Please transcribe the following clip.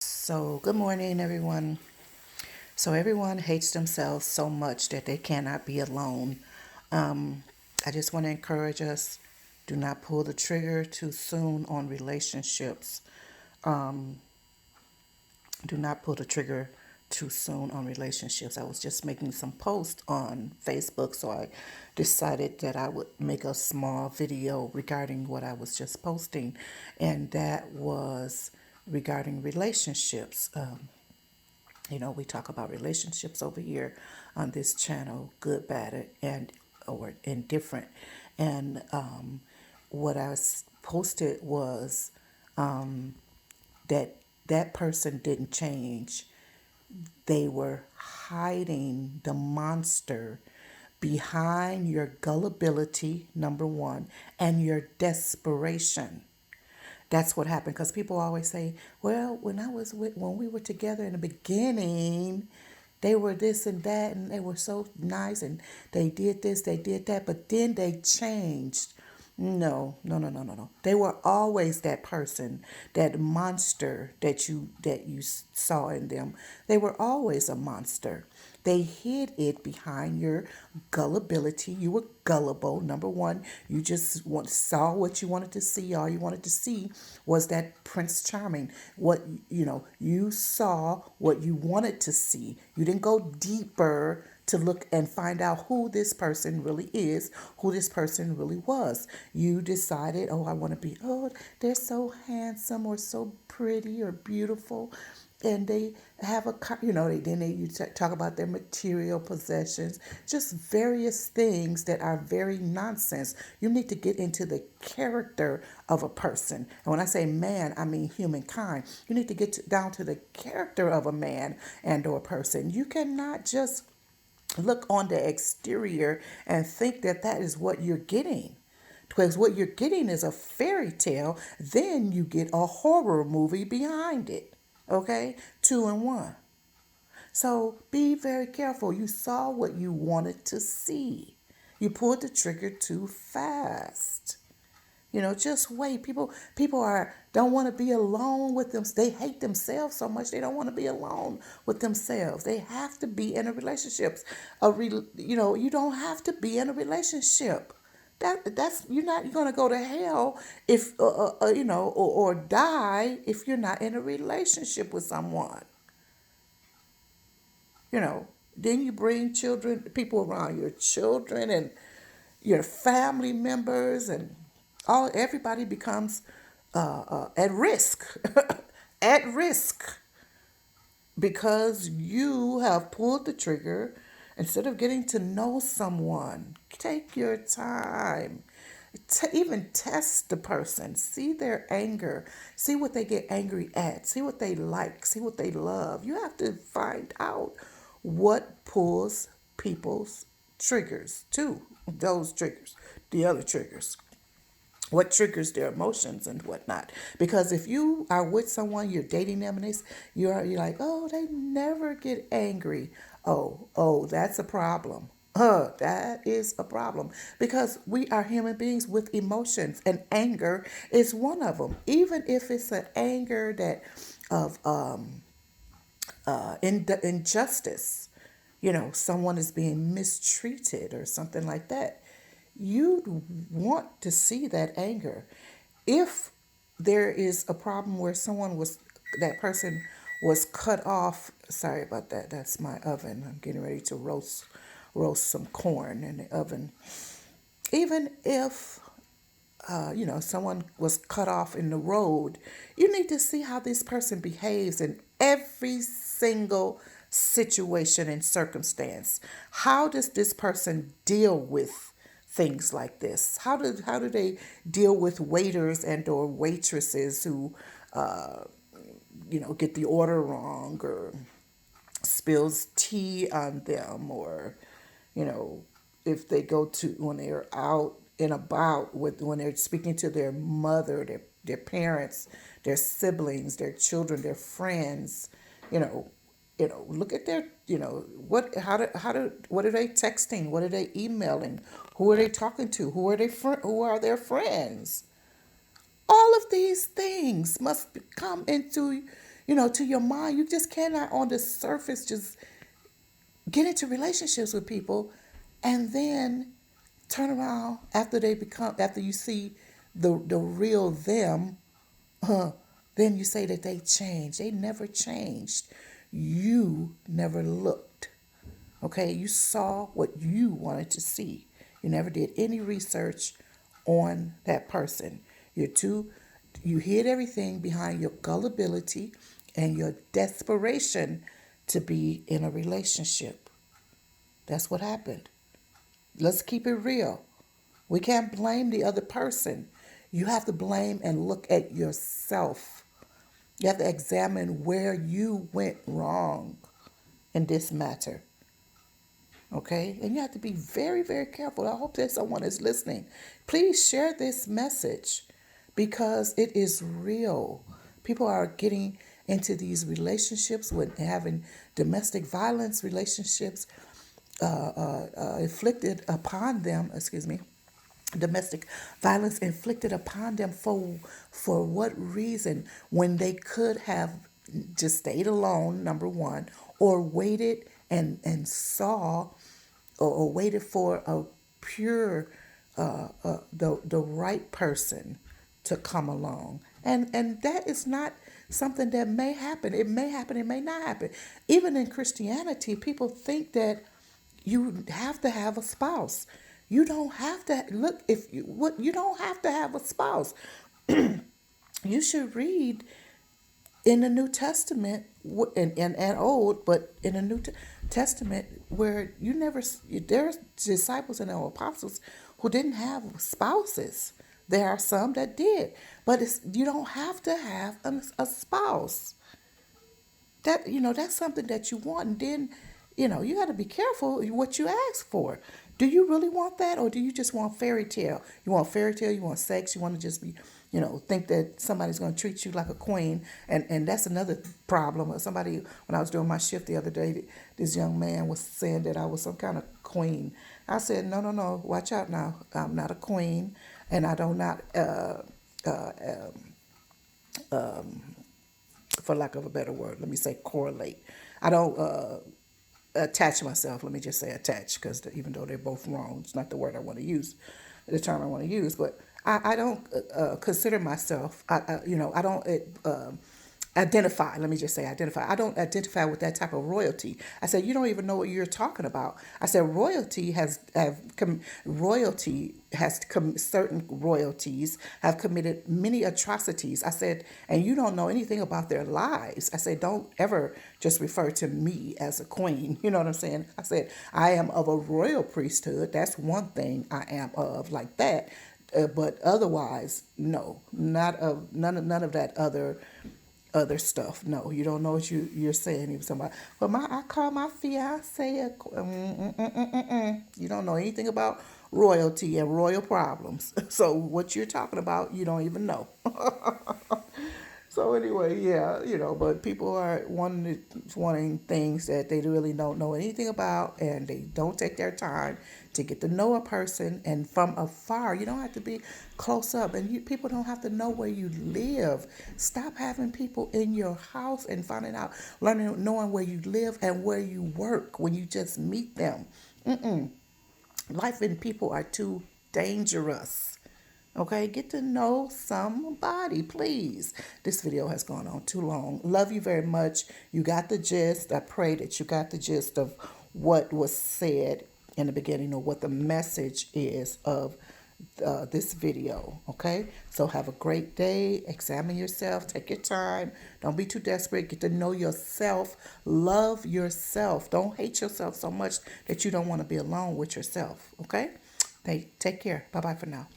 So, good morning, everyone. So, everyone hates themselves so much that they cannot be alone. Um, I just want to encourage us, do not pull the trigger too soon on relationships. Um, do not pull the trigger too soon on relationships. I was just making some posts on Facebook, so I decided that I would make a small video regarding what I was just posting, and that was regarding relationships. We talk about relationships over here on this channel, good, bad, and or indifferent. And what I posted was that that person didn't change. They were hiding the monster behind your gullibility, number one, and your desperation. That's what happened because people always say, "Well, when we were together in the beginning, they were this and that, and they were so nice, and they did this, they did that, but then they changed." No, no, no, no, no, no. They were always that person, that monster that you saw in them. They were always a monster. They hid it behind your gullibility. You were gullible. Number one, you just saw what you wanted to see. All you wanted to see was that Prince Charming. You saw what you wanted to see. You didn't go deeper to look and find out who this person really is, who this person really was. You decided, oh, I want to be, oh, they're so handsome or so pretty or beautiful. And they have you talk about their material possessions, just various things that are very nonsense. You need to get into the character of a person. And when I say man, I mean humankind. You need to down to the character of a man and or person. You cannot just look on the exterior and think that that is what you're getting. Because what you're getting is a fairy tale, then you get a horror movie behind it. Okay? Two and one. So be very careful. You saw what you wanted to see. You pulled the trigger too fast. Just wait. People are don't want to be alone with them. They hate themselves so much they don't want to be alone with themselves. They have to be in a relationship. You don't have to be in a relationship. That's you're not going to go to hell if or die if you're not in a relationship with someone. You know, then you bring people around your children and your family members, and all everybody becomes at risk, at risk because you have pulled the trigger instead of getting to know someone. Take your time. Even test the person, see their anger, see what they get angry at, see what they like, see what they love. You have to find out what pulls people's triggers too, those triggers, the other triggers, what triggers their emotions and whatnot. Because if you are with someone, you're dating them, and you're like, oh, they never get angry. Oh, that's a problem. That is a problem because we are human beings with emotions, and anger is one of them. Even if it's an anger that of injustice, someone is being mistreated or something like that, you want to see that anger. If there is a problem where that person was cut off, sorry about that, that's my oven. I'm getting ready to roast some corn in the oven. Even if someone was cut off in the road, you need to see how this person behaves in every single situation and circumstance. How does this person deal with things like this? How do they deal with waiters and or waitresses who get the order wrong or spills tea on them, or you know if they go to when they're out and about with when they're speaking to their mother, their parents, their siblings, their children, their friends, you know look at their what are they texting, what are they emailing, who are they talking to, who are their friends. All of these things must come into to your mind. You just cannot on the surface just get into relationships with people and then turn around after you see the real them, then you say that they changed. They never changed. You never looked. Okay, you saw what you wanted to see. You never did any research on that person. You hid everything behind your gullibility and your desperation to be in a relationship. That's what happened. Let's keep it real. We can't blame the other person. You have to blame and look at yourself. You have to examine where you went wrong in this matter. Okay? And you have to be very, very careful. I hope that someone is listening. Please share this message because it is real. People are getting into these relationships with having domestic violence relationships inflicted upon them, domestic violence inflicted upon them for what reason when they could have just stayed alone, number one, or waited and saw or waited for a pure the right person to come along. And that is not something that may happen. It may happen, it may not happen. Even in Christianity, people think that you have to have a spouse. You don't have to look if you what you don't have to have a spouse. You should read in the New Testament and Old, but in the Testament where there's disciples and apostles who didn't have spouses. There are some that did, but you don't have to have a spouse. That's something that you want, and then you got to be careful what you ask for. Do you really want that, or do you just want fairy tale? You want fairy tale, you want sex, you want to just be think that somebody's going to treat you like a queen. And that's another problem. Somebody, when I was doing my shift the other day, this young man was saying that I was some kind of queen. I said, no, no, no, watch out now. I'm not a queen, and I do not for lack of a better word, let me say correlate. I don't attach myself. Let me just say attach, because even though they're both wrong, it's not the word I want to use, the term I want to use. But I don't consider myself. I don't identify. Let me just say identify. I don't identify with that type of royalty. I said you don't even know what you're talking about. I said certain royalties have committed many atrocities. I said, and you don't know anything about their lives. I said, don't ever just refer to me as a queen. You know what I'm saying? I said, I am of a royal priesthood. That's one thing I am of, like that. But otherwise, no, not of none of that other stuff. No, you don't know what you're saying. Even somebody, but I call my fiance you don't know anything about royalty and royal problems. So what you're talking about, you don't even know. So anyway, yeah, but people are wanting things that they really don't know anything about, and they don't take their time to get to know a person. And from afar, you don't have to be close up, and people don't have to know where you live. Stop having people in your house and knowing where you live and where you work when you just meet them. Life and people are too dangerous. Okay, get to know somebody, please. This video has gone on too long. Love you very much. You got the gist. I pray that you got the gist of what was said in the beginning, or what the message is of this video. Okay, so have a great day. Examine yourself. Take your time. Don't be too desperate. Get to know yourself. Love yourself. Don't hate yourself so much that you don't want to be alone with yourself. Okay, take care. Bye bye for now.